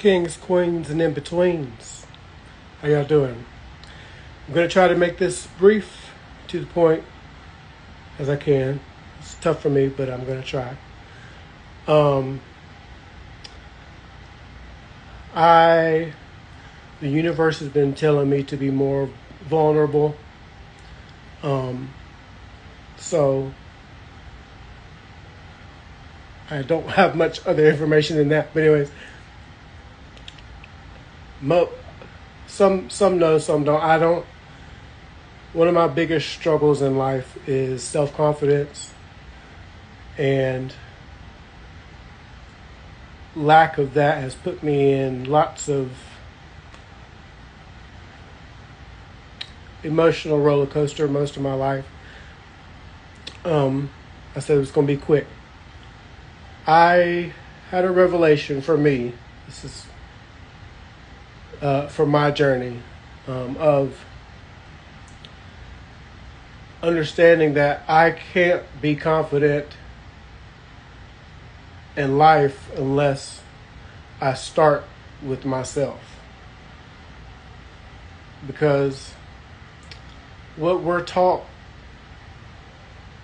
Kings, queens, and in-betweens. How y'all doing? I'm going to try to make this brief, to the point, as I can. It's tough for me, but I'm going to try. The universe has been telling me to be more vulnerable. So I don't have much other information than that. But anyways, some know, some don't. I don't. One of my biggest struggles in life is self-confidence, and lack of that has put me in lots of emotional roller coaster most of my life. I said it was going to be quick. I had a revelation for me. This is for my journey of understanding that I can't be confident in life unless I start with myself. Because what we're taught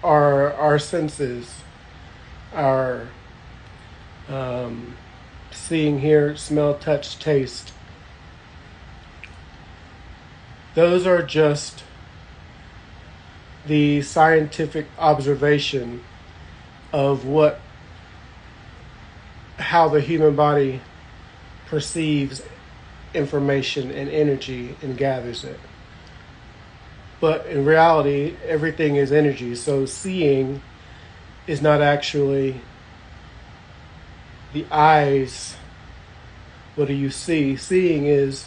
are our senses, our seeing, hear, smell, touch, taste. Those are just the scientific observation of how the human body perceives information and energy and gathers it. But in reality, everything is energy. So seeing is not actually the eyes. What do you see? Seeing is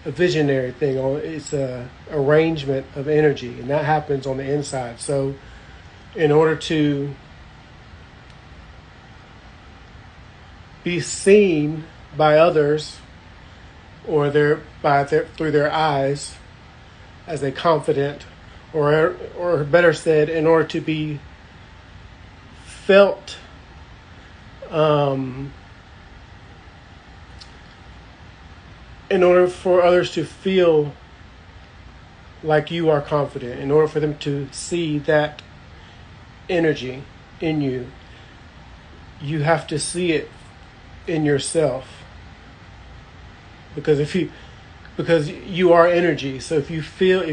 a visionary thing. It's a arrangement of energy, and that happens on the inside. So in order to be seen by others or through their eyes as a confident, or better said, in order to be felt in order for others to feel like you are confident, in order for them to see that energy in you, you have to see it in yourself. Because you are energy. So if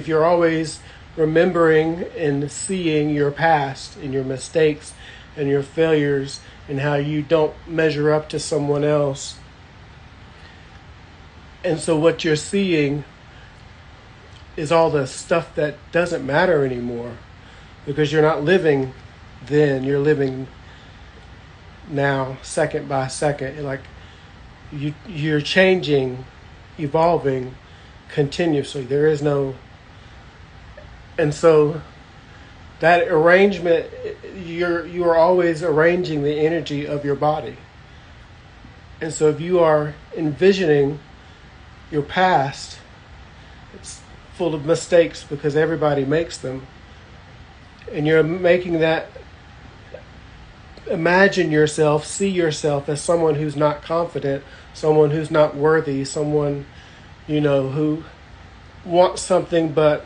you're always remembering and seeing your past and your mistakes and your failures and how you don't measure up to someone else, and so what you're seeing is all the stuff that doesn't matter anymore, because you're not living then, you're living now, second by second. Like you're changing, evolving continuously. There is no, and so that arrangement, you are always arranging the energy of your body. And so if you are envisioning your past, it's full of mistakes because everybody makes them, and you're making that, imagine yourself, see yourself as someone who's not confident, someone who's not worthy, someone, who wants something but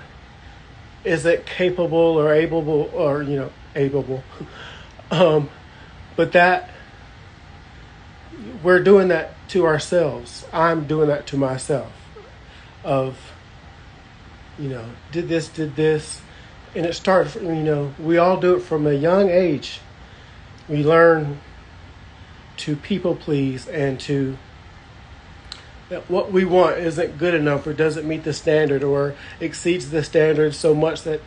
isn't capable or able, or, able. But that, we're doing that to ourselves. I'm doing that to myself of, did this. And it starts, we all do it from a young age. We learn to people please and to that what we want isn't good enough or doesn't meet the standard or exceeds the standard so much that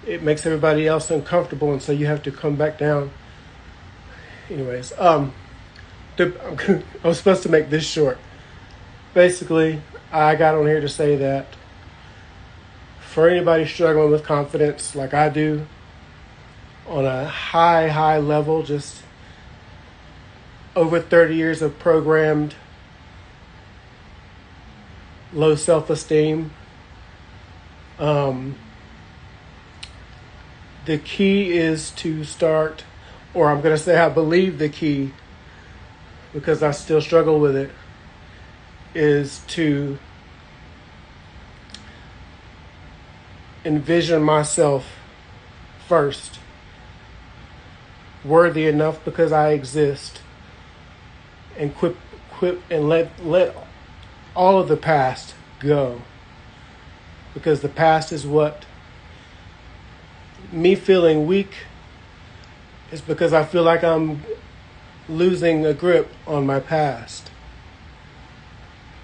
it makes everybody else uncomfortable, and so you have to come back down. Anyways, I was supposed to make this short. Basically, I got on here to say that for anybody struggling with confidence like I do, on a high level, just over 30 years of programmed low self-esteem, the key is to start, or I'm going to say I believe the key, because I still struggle with it, is to envision myself first, worthy enough because I exist, and quit and let all of the past go, because the past is what me feeling weak is because I feel like I'm losing a grip on my past.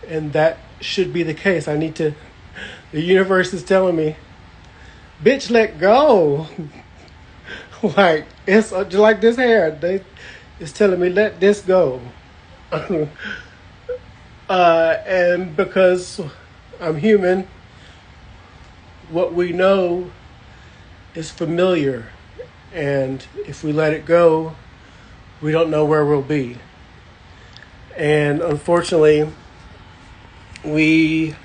And that should be the case. The universe is telling me, bitch, let go. Like, it's just like this hair. It's telling me, let this go. And because I'm human, what we know is familiar. And if we let it go, we don't know where we'll be. And unfortunately, we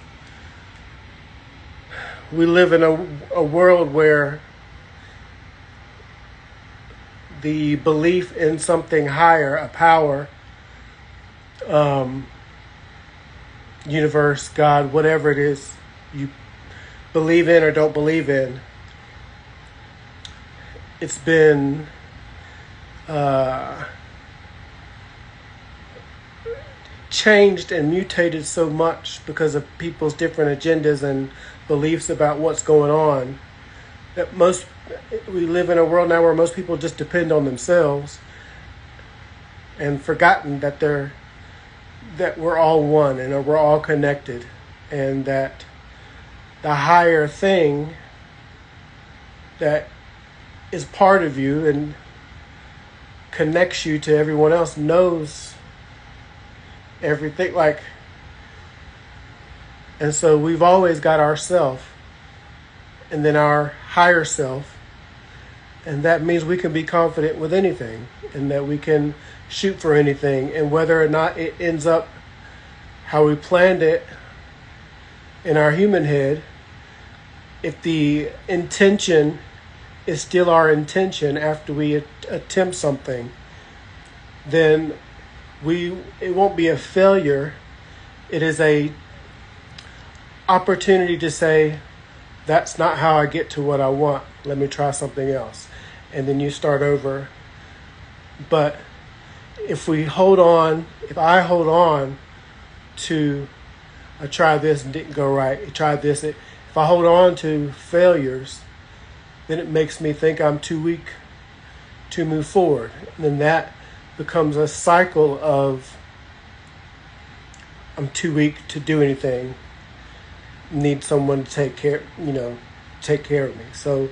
live in a world where the belief in something higher, a power, universe, God, whatever it is you believe in or don't believe in, it's been changed and mutated so much because of people's different agendas and beliefs about what's going on, that we live in a world now where most people just depend on themselves and forgotten that we're all one and we're all connected, and that the higher thing that is part of you and connects you to everyone else knows everything. And so we've always got ourself and then our higher self, and that means we can be confident with anything and that we can shoot for anything, and whether or not it ends up how we planned it in our human head, if the intention is still our intention after we attempt something, then it won't be a failure. It is a opportunity to say, that's not how I get to what I want. Let me try something else. And then you start over. But if I hold on to, I tried this and didn't go right, I tried this, if I hold on to failures, then it makes me think I'm too weak to move forward. And then that becomes a cycle of, I'm too weak to do anything, need someone to take care of me. So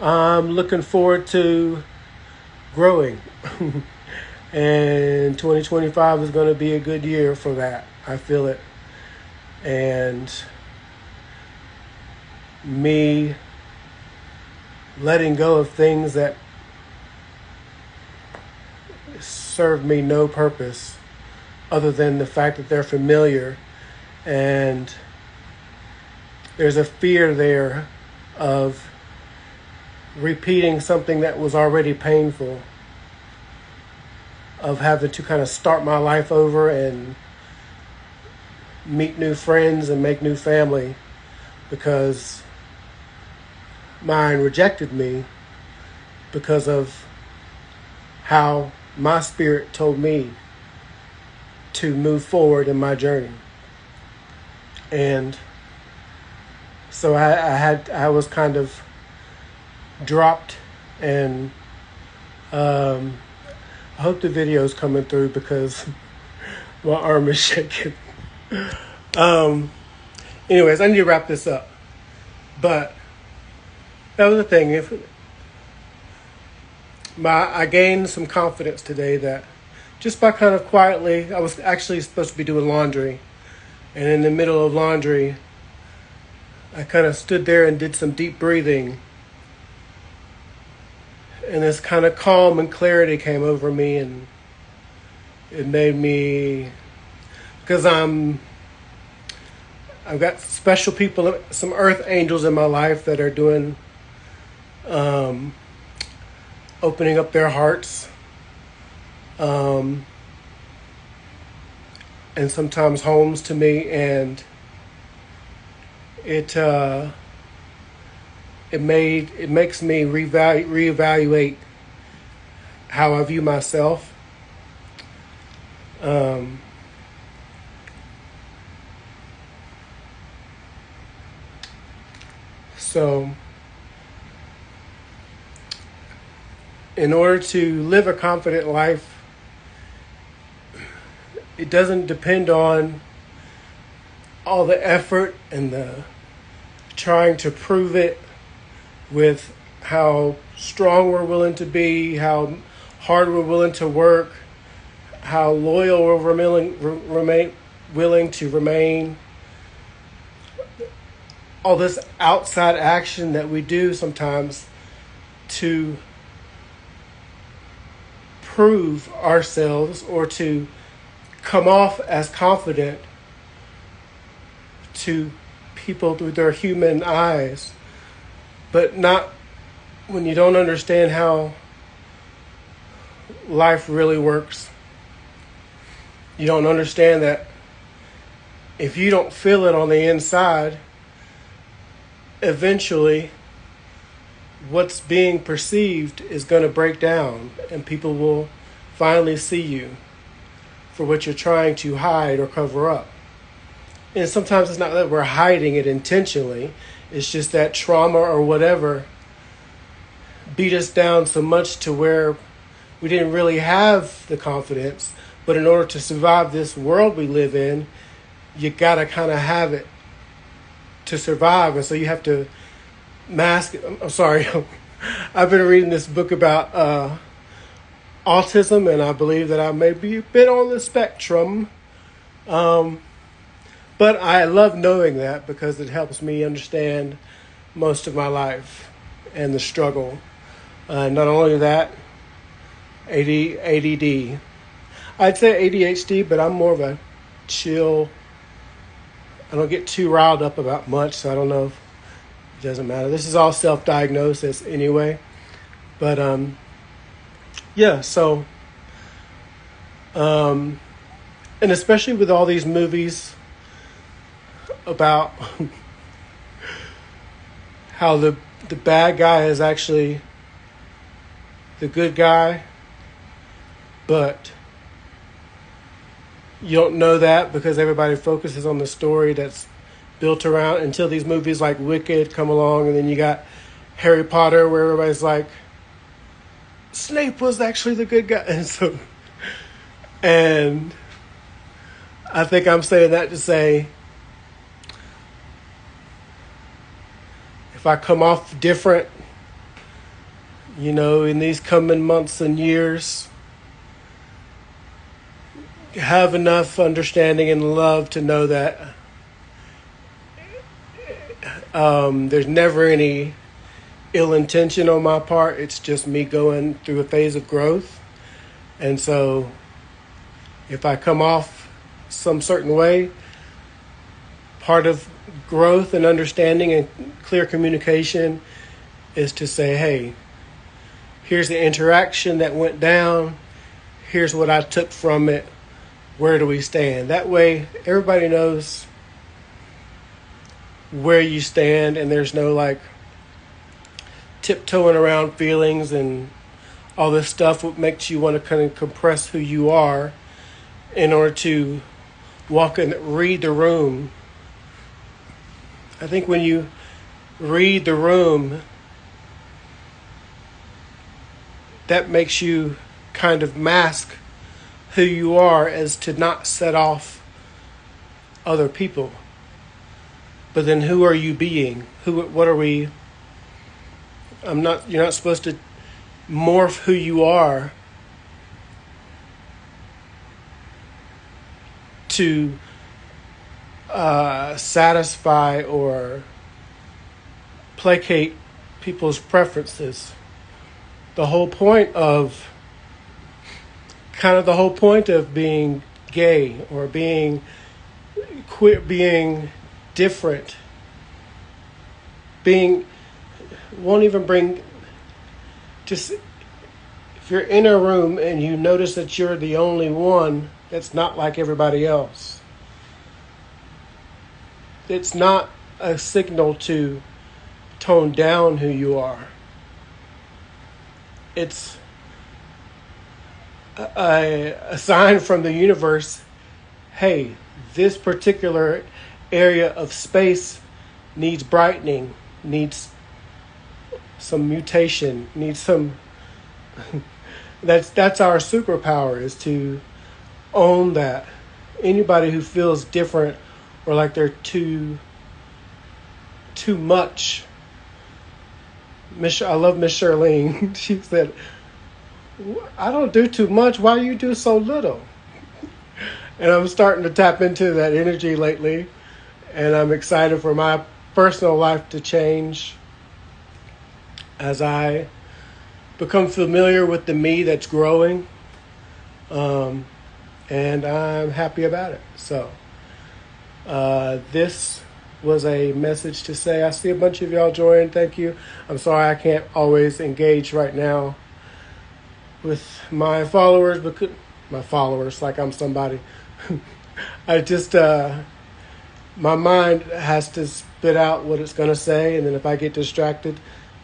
I'm looking forward to growing. And 2025 is going to be a good year for that. I feel it. And me letting go of things that serve me no purpose other than the fact that they're familiar, and there's a fear there of repeating something that was already painful, of having to kind of start my life over and meet new friends and make new family because mine rejected me because of how my spirit told me to move forward in my journey. And so I was kind of dropped, and I hope the video is coming through because my arm is shaking. Anyways, I need to wrap this up. But that was the thing. I gained some confidence today that just by kind of quietly, I was actually supposed to be doing laundry. And in the middle of laundry, I kind of stood there and did some deep breathing. And this kind of calm and clarity came over me, and it made me, because I've got special people, some earth angels in my life that are doing, opening up their hearts, and sometimes homes to me, and it it makes me reevaluate how I view myself. Um, so, in order to live a confident life, it doesn't depend on all the effort and the trying to prove it with how strong we're willing to be, how hard we're willing to work, how loyal we're willing to remain. All this outside action that we do sometimes to prove ourselves or to come off as confident to people through their human eyes, but not when you don't understand how life really works. You don't understand that if you don't feel it on the inside, eventually what's being perceived is going to break down, and people will finally see you for what you're trying to hide or cover up. And sometimes it's not that we're hiding it intentionally. It's just that trauma or whatever beat us down so much to where we didn't really have the confidence. But in order to survive this world we live in, you got to kind of have it to survive. And so you have to mask it. I'm sorry. I've been reading this book about autism, and I believe that I may be a bit on the spectrum. But I love knowing that because it helps me understand most of my life and the struggle. Not only that, ADD. I'd say ADHD, but I'm more of a chill. I don't get too riled up about much, so I don't know if it doesn't matter. This is all self-diagnosis anyway. But, yeah, so, and especially with all these movies about how the bad guy is actually the good guy, but you don't know that because everybody focuses on the story that's built around until these movies like Wicked come along, and then you got Harry Potter where everybody's like, Snape was actually the good guy. And I think I'm saying that to say, if I come off different, in these coming months and years, have enough understanding and love to know that there's never any ill intention on my part. It's just me going through a phase of growth. And so if I come off some certain way, part of growth and understanding and clear communication is to say, hey, here's the interaction that went down. Here's what I took from it. Where do we stand? That way, everybody knows where you stand, and there's no tiptoeing around feelings and all this stuff what makes you want to kind of compress who you are in order to walk and read the room. I think when you read the room, that makes you kind of mask who you are as to not set off other people. But then who are you being? What are we? You're not supposed to morph who you are to satisfy or placate people's preferences. The whole point of being gay or being queer, being different, won't even bring, just if you're in a room and you notice that you're the only one that's not like everybody else. It's not a signal to tone down who you are. It's a sign from the universe. Hey, this particular area of space needs brightening, needs some mutation, needs some. That's our superpower, is to own that. Anybody who feels different or like they're too much. I love Miss Charlene. She said, "I don't do too much. Why you do so little?" And I'm starting to tap into that energy lately, and I'm excited for my personal life to change as I become familiar with the me that's growing, and I'm happy about it. So this was a message to say, I see a bunch of y'all join. Thank you. I'm sorry I can't always engage right now with my followers, because my followers, like I'm somebody. I just, my mind has to spit out what it's going to say, and then if I get distracted,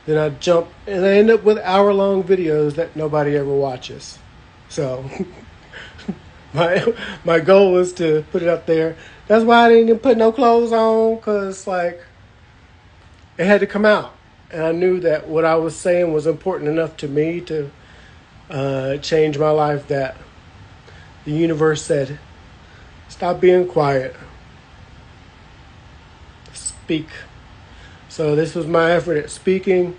then I jump, and I end up with hour-long videos that nobody ever watches. So my goal is to put it up there. That's why I didn't even put no clothes on, because like it had to come out, and I knew that what I was saying was important enough to me to change my life, that the universe said, stop being quiet, speak. So this was my effort at speaking.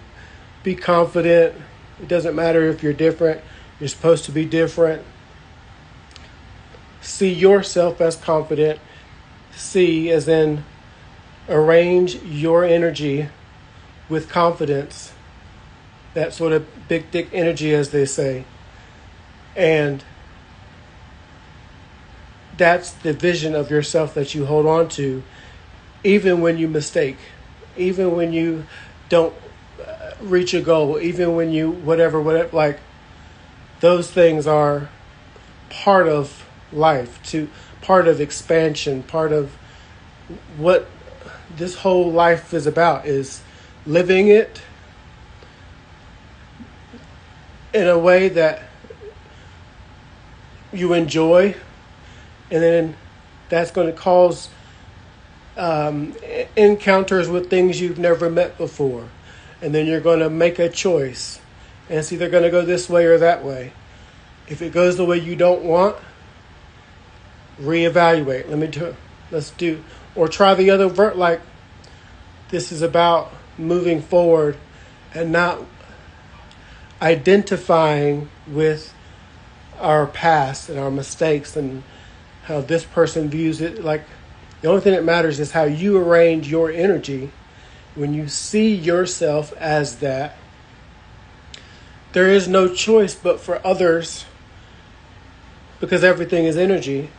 Be confident. It doesn't matter if you're different. You're supposed to be different. See yourself as confident. See as in arrange your energy with confidence. That sort of big dick energy, as they say. And that's the vision of yourself that you hold on to, even when you mistake, even when you don't reach a goal, even when you whatever, like those things are part of life, to part of expansion, part of what this whole life is about, is living it in a way that you enjoy, and then that's going to cause encounters with things you've never met before, and then you're going to make a choice, and it's either going to go this way or that way. If it goes the way you don't want, reevaluate. Let's do, or try the other like this is about moving forward and not identifying with our past and our mistakes and how this person views it. Like, the only thing that matters is how you arrange your energy. When you see yourself as that, there is no choice but for others, because everything is energy.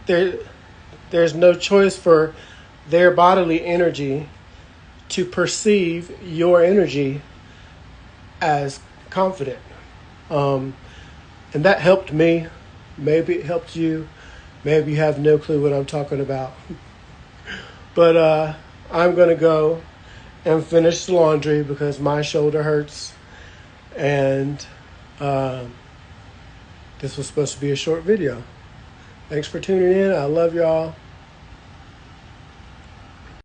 There's no choice for their bodily energy to perceive your energy as confident. And that helped me. Maybe it helped you. Maybe you have no clue what I'm talking about. But I'm going to go and finish the laundry because my shoulder hurts. And this was supposed to be a short video. Thanks for tuning in. I love y'all.